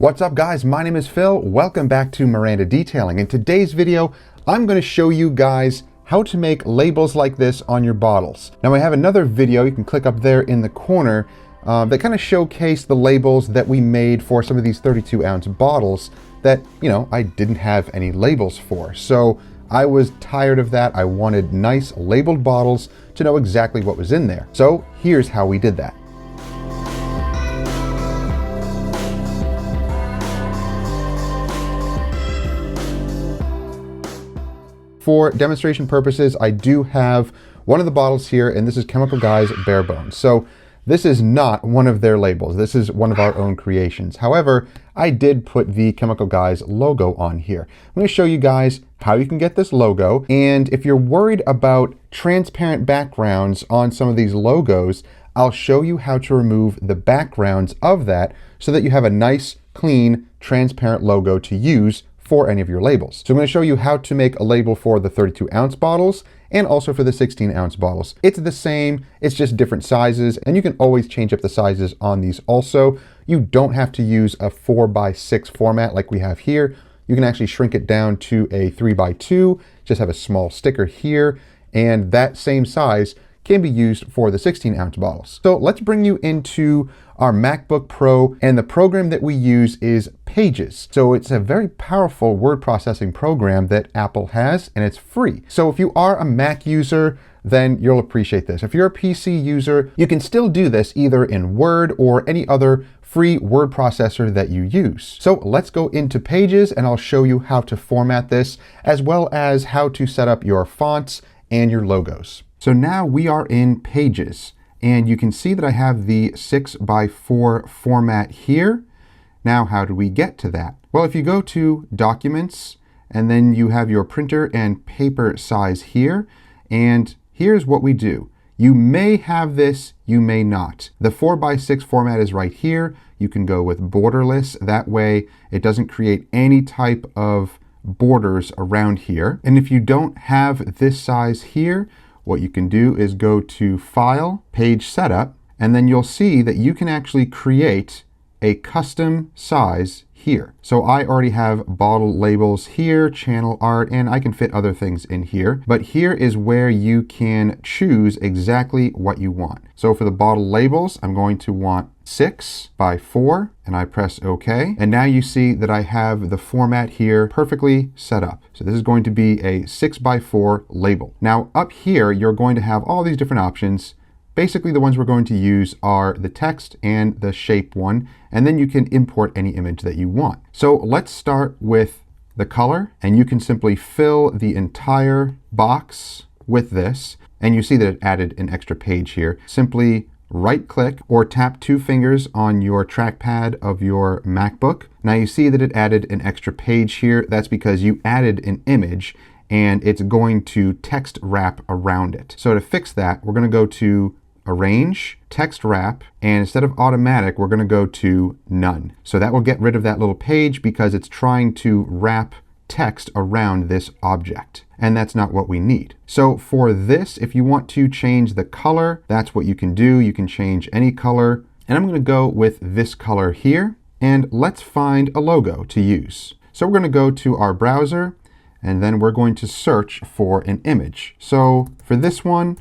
What's up guys, my name is Phil. Welcome back to Miranda Detailing. In today's video, I'm going to show you guys how to make labels like this on your bottles. Now I have another video, you can click up there in the corner, that kind of showcase the labels that we made for some of these 32-ounce bottles that, I didn't have any labels for. So I was tired of that. I wanted nice labeled bottles to know exactly what was in there. So here's how we did that. For demonstration purposes, I do have one of the bottles here, and this is Chemical Guy's Bare Bones. So this is not one of their labels. This is one of our own creations. However, I did put the Chemical Guy's logo on here. I'm going to show you guys how you can get this logo. And if you're worried about transparent backgrounds on some of these logos, I'll show you how to remove the backgrounds of that so that you have a nice, clean, transparent logo to use for any of your labels. So I'm going to show you how to make a label for the 32-ounce bottles and also for the 16-ounce bottles. It's the same, it's just different sizes, and you can always change up the sizes on these also. You don't have to use a 4x6 format like we have here. You can actually shrink it down to a 3x2, just have a small sticker here, and that same size can be used for the 16-ounce bottles. So let's bring you into our MacBook Pro, and the program that we use is Pages. So it's a very powerful word processing program that Apple has, and it's free. So if you are a Mac user, then you'll appreciate this. If you're a PC user, you can still do this either in Word or any other free word processor that you use. So let's go into Pages, and I'll show you how to format this, as well as how to set up your fonts and your logos. So now we are in Pages, and you can see that I have the 6x4 format here. Now, how do we get to that? Well, if you go to Documents, and then you have your printer and paper size here, and here's what we do. You may have this, you may not. The 4x6 format is right here. You can go with borderless. That way, it doesn't create any type of borders around here. And if you don't have this size here, what you can do is go to File, Page Setup, and then you'll see that you can actually create a custom size here. So I already have bottle labels here, channel art, and I can fit other things in here. But here is where you can choose exactly what you want. So for the bottle labels, I'm going to want 6x4, and I press OK. And now you see that I have the format here perfectly set up. So this is going to be a 6x4 label. Now up here, you're going to have all these different options. Basically, the ones we're going to use are the text and the shape one, and then you can import any image that you want. So let's start with the color, and you can simply fill the entire box with this, and you see that it added an extra page here. Simply right-click or tap 2 fingers on your trackpad of your MacBook. Now you see that it added an extra page here. That's because you added an image, and it's going to text wrap around it. So to fix that, we're going to go to Arrange, Text Wrap, and instead of Automatic, we're going to go to None. So that will get rid of that little page because it's trying to wrap text around this object, and that's not what we need. So for this, if you want to change the color, that's what you can do. You can change any color, and I'm going to go with this color here, and let's find a logo to use. So we're going to go to our browser, and then we're going to search for an image. So for this one,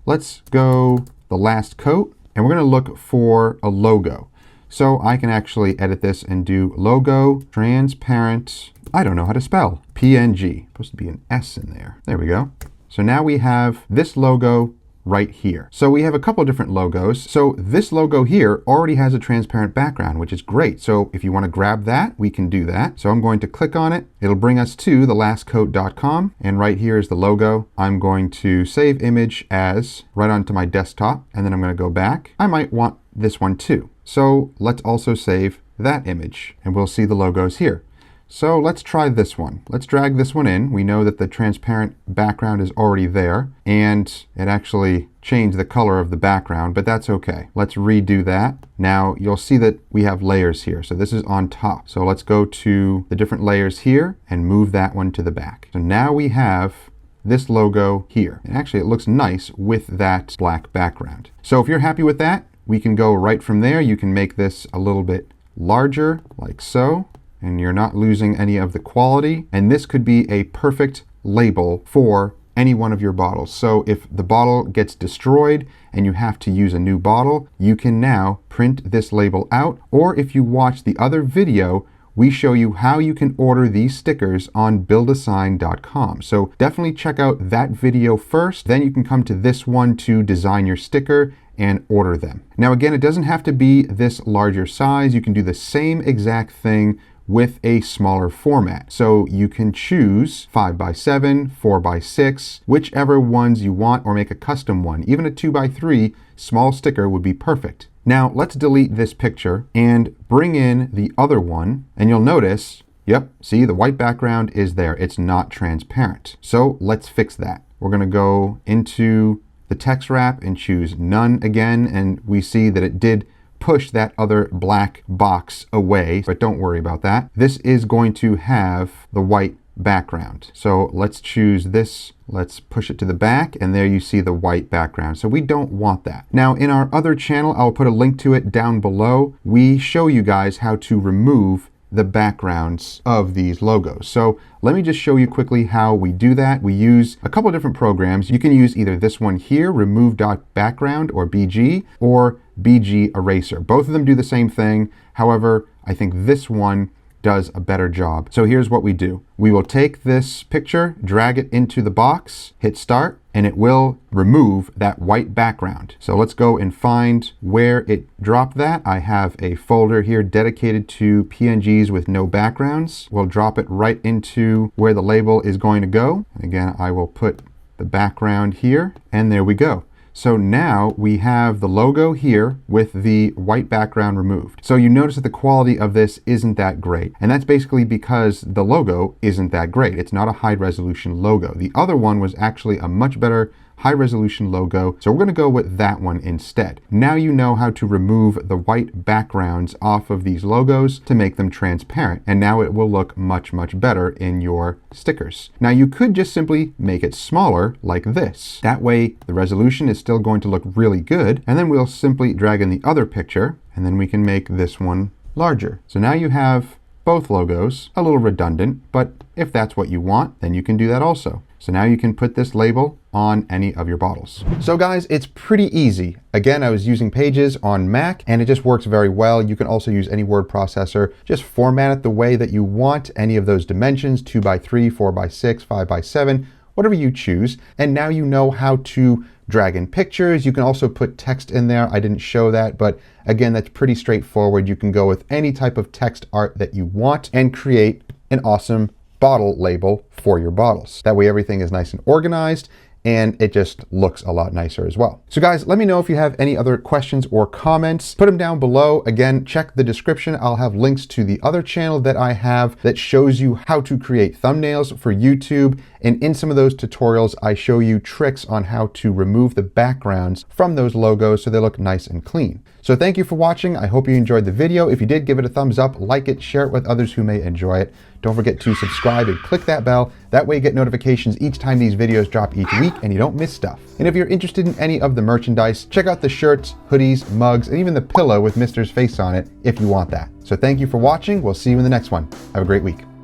let's go the last coat, and we're going to look for a logo. So I can actually edit this and do logo, transparent, I don't know how to spell, PNG. Supposed to be an S in there. There we go. So now we have this logo right here. So we have a couple of different logos. So this logo here already has a transparent background, which is great. So if you want to grab that, we can do that. So I'm going to click on it. It'll bring us to thelastcoat.com. And right here is the logo. I'm going to save image as right onto my desktop. And then I'm going to go back. I might want this one too. So let's also save that image, and we'll see the logos here. So let's try this one. Let's drag this one in. We know that the transparent background is already there, and it actually changed the color of the background, but that's okay. Let's redo that. Now you'll see that we have layers here. So this is on top. So let's go to the different layers here and move that one to the back. So now we have this logo here. And actually it looks nice with that black background. So if you're happy with that, we can go right from there. You can make this a little bit larger, like so, and you're not losing any of the quality. And this could be a perfect label for any one of your bottles. So if the bottle gets destroyed and you have to use a new bottle, you can now print this label out. Or if you watch the other video, we show you how you can order these stickers on buildasign.com. So definitely check out that video first, then you can come to this one to design your sticker and order them. Now again, it doesn't have to be this larger size. You can do the same exact thing with a smaller format. So you can choose 5x7, 4x6, whichever ones you want, or make a custom one. Even a 2x3 small sticker would be perfect. Now let's delete this picture and bring in the other one, and you'll notice, yep, see the white background is there. It's not transparent. So let's fix that. We're gonna go into the text wrap and choose none again, and we see that it did push that other black box away, but don't worry about that. This is going to have the white background. So let's choose this. Let's push it to the back, and there you see the white background. So we don't want that. Now in our other channel, I'll put a link to it down below. We show you guys how to remove the backgrounds of these logos. So let me just show you quickly how we do that. We use a couple of different programs. You can use either this one here, remove.background, or BG, or BG Eraser. Both of them do the same thing. However, I think this one does a better job. So here's what we do. We will take this picture, drag it into the box, hit start, and it will remove that white background. So let's go and find where it dropped that. I have a folder here dedicated to PNGs with no backgrounds. We'll drop it right into where the label is going to go. And again, I will put the background here, and there we go. So now we have the logo here with the white background removed. So you notice that the quality of this isn't that great. And that's basically because the logo isn't that great. It's not a high resolution logo. The other one was actually a much better high resolution logo. So we're going to go with that one instead. Now you know how to remove the white backgrounds off of these logos to make them transparent. And now it will look much, much better in your stickers. Now you could just simply make it smaller like this. That way the resolution is still going to look really good. And then we'll simply drag in the other picture, and then we can make this one larger. So now you have both logos, a little redundant, but if that's what you want, then you can do that also. So now you can put this label on any of your bottles. So guys, it's pretty easy. Again, I was using Pages on Mac, and it just works very well. You can also use any word processor. Just format it the way that you want, any of those dimensions, 2x3, 4x6, 5x7, whatever you choose. And now you know how to drag in pictures. You can also put text in there. I didn't show that, but again, that's pretty straightforward. You can go with any type of text art that you want and create an awesome bottle label for your bottles. That way everything is nice and organized, and it just looks a lot nicer as well. So guys, let me know if you have any other questions or comments. Put them down below. Again, check the description. I'll have links to the other channel that I have that shows you how to create thumbnails for YouTube. And in some of those tutorials, I show you tricks on how to remove the backgrounds from those logos so they look nice and clean. So thank you for watching. I hope you enjoyed the video. If you did, give it a thumbs up, like it, share it with others who may enjoy it. Don't forget to subscribe and click that bell. That way you get notifications each time these videos drop each week and you don't miss stuff. And if you're interested in any of the merchandise, check out the shirts, hoodies, mugs, and even the pillow with Mr's face on it if you want that. So thank you for watching. We'll see you in the next one. Have a great week.